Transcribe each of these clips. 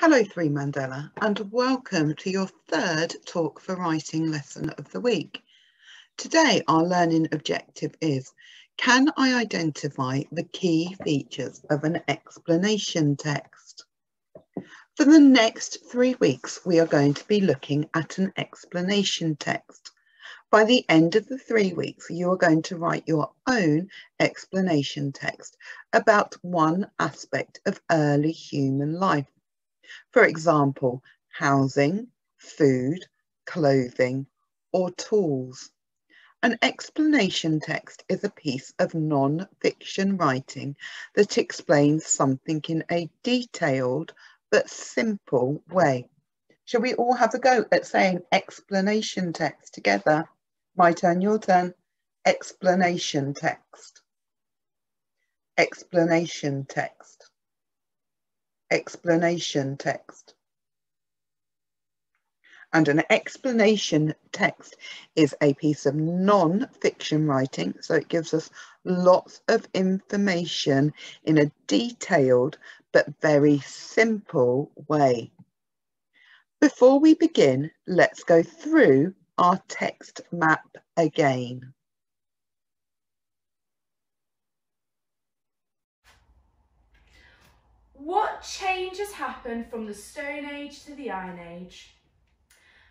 Hello 3 Mandela and welcome to your third Talk for Writing lesson of the week. Today our learning objective is, can I identify the key features of an explanation text? For the next 3 weeks we are going to be looking at an explanation text. By the end of the 3 weeks you are going to write your own explanation text about one aspect of early human life. For example, housing, food, clothing, or tools. An explanation text is a piece of non-fiction writing that explains something in a detailed but simple way. Shall we all have a go at saying explanation text together? My turn, your turn. Explanation text. Explanation text. Explanation text. And an explanation text is a piece of non-fiction writing, so it gives us lots of information in a detailed but very simple way. Before we begin, let's go through our text map again. What changes happened from the Stone Age to the Iron Age?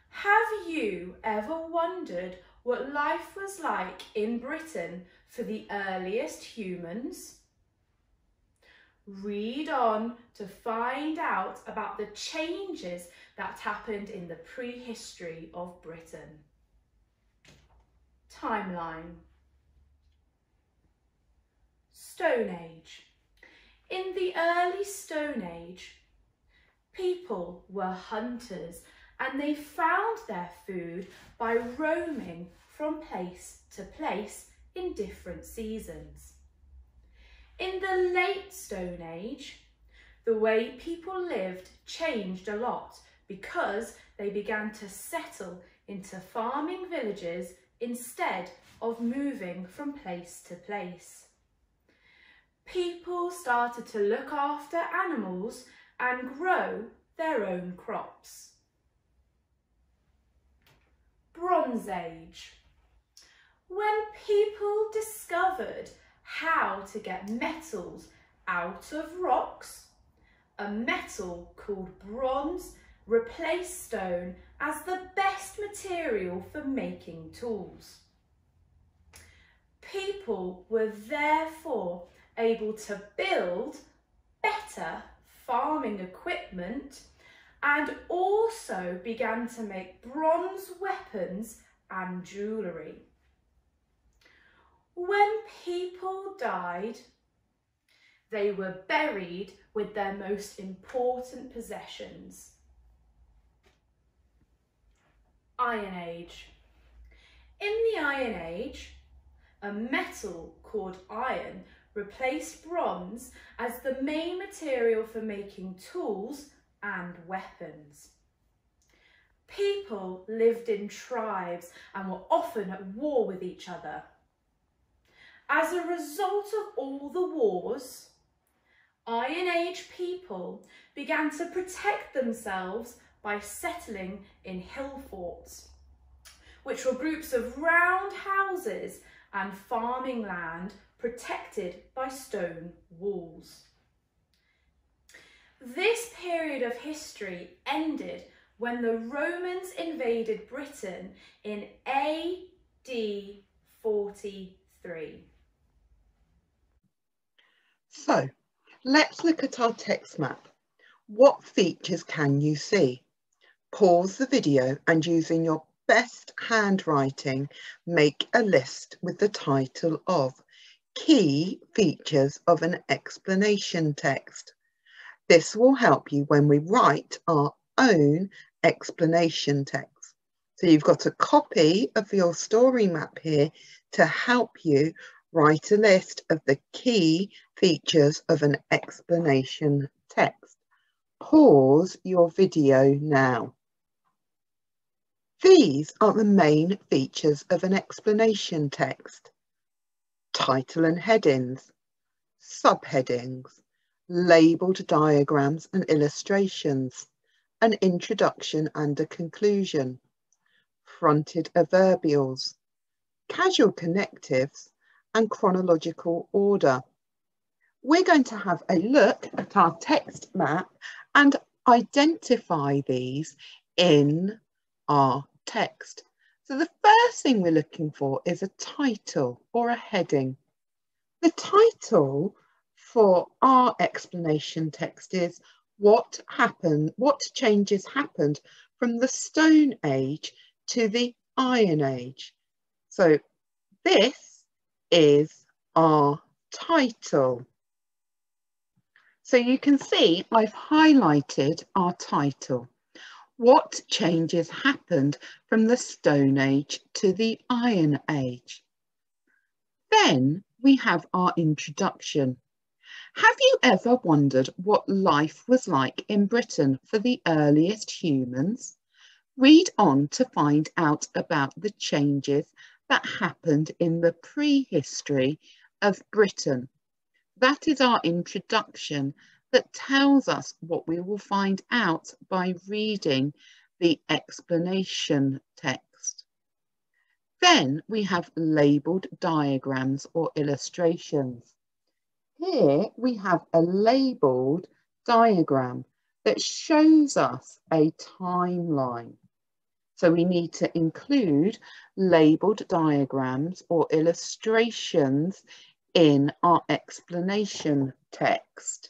Have you ever wondered what life was like in Britain for the earliest humans? Read on to find out about the changes that happened in the prehistory of Britain. Timeline. Stone Age. In the early Stone Age, people were hunters and they found their food by roaming from place to place in different seasons. In the late Stone Age, the way people lived changed a lot because they began to settle into farming villages instead of moving from place to place. People started to look after animals and grow their own crops. Bronze Age. When people discovered how to get metals out of rocks, a metal called bronze replaced stone as the best material for making tools. People were therefore able to build better farming equipment and also began to make bronze weapons and jewellery. When people died, they were buried with their most important possessions. Iron Age. In the Iron Age, a metal called iron replaced bronze as the main material for making tools and weapons. People lived in tribes and were often at war with each other. As a result of all the wars, Iron Age people began to protect themselves by settling in hill forts, which were groups of round houses and farming land protected by stone walls. This period of history ended when the Romans invaded Britain in AD 43. So, let's look at our text map. What features can you see? Pause the video and using your best handwriting, make a list with the title of Key Features of an Explanation Text. This will help you when we write our own explanation text. So you've got a copy of your story map here to help you write a list of the key features of an explanation text. Pause your video now. These are the main features of an explanation text. Title and headings, subheadings, labelled diagrams and illustrations, an introduction and a conclusion, fronted adverbials, casual connectives, and chronological order. We're going to have a look at our text map and identify these in our text. So the first thing we're looking for is a title or a heading. The title for our explanation text is what changes happened from the Stone Age to the Iron Age. So this is our title. So you can see I've highlighted our title. What changes happened from the Stone Age to the Iron Age? Then we have our introduction. Have you ever wondered what life was like in Britain for the earliest humans? Read on to find out about the changes that happened in the prehistory of Britain. That is our introduction that tells us what we will find out by reading the explanation text. Then we have labelled diagrams or illustrations. Here we have a labelled diagram that shows us a timeline. So we need to include labelled diagrams or illustrations in our explanation text.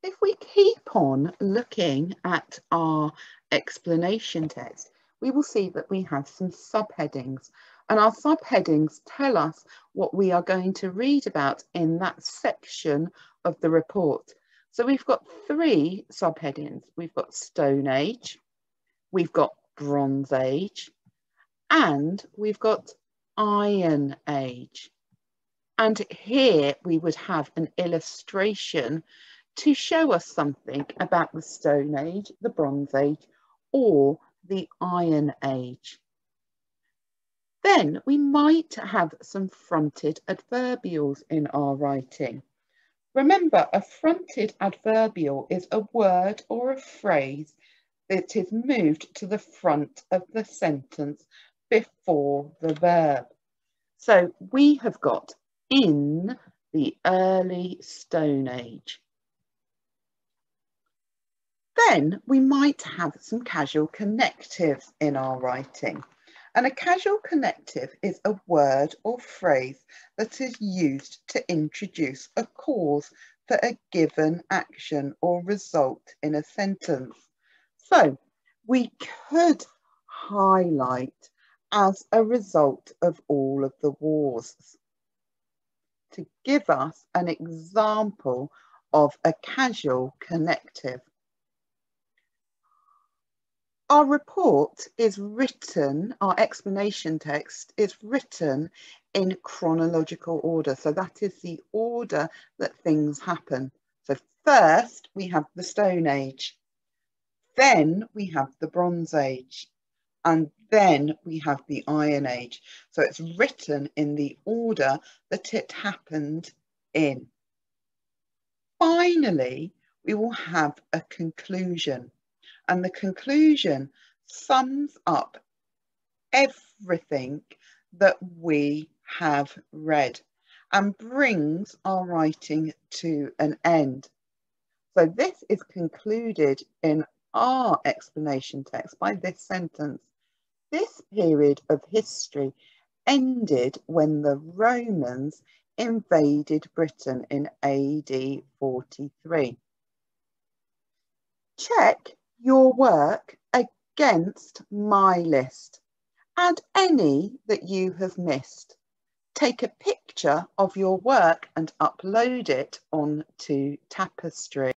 If we keep on looking at our explanation text, we will see that we have some subheadings, and our subheadings tell us what we are going to read about in that section of the report. So we've got 3 subheadings. We've got Stone Age, we've got Bronze Age, and we've got Iron Age. And here we would have an illustration to show us something about the Stone Age, the Bronze Age, or the Iron Age. Then we might have some fronted adverbials in our writing. Remember, a fronted adverbial is a word or a phrase that is moved to the front of the sentence before the verb. So we have got in the early Stone Age. Then we might have some casual connectives in our writing. And a casual connective is a word or phrase that is used to introduce a cause for a given action or result in a sentence. So we could highlight as a result of all of the wars to give us an example of a casual connective. Our report is written, our explanation text is written in chronological order. So that is the order that things happen. So first we have the Stone Age, then we have the Bronze Age, and then we have the Iron Age. So it's written in the order that it happened in. Finally, we will have a conclusion. And the conclusion sums up everything that we have read and brings our writing to an end. So this is concluded in our explanation text by this sentence. This period of history ended when the Romans invaded Britain in AD 43. Check your work against my list. Add any that you have missed. Take a picture of your work and upload it onto Tapestry.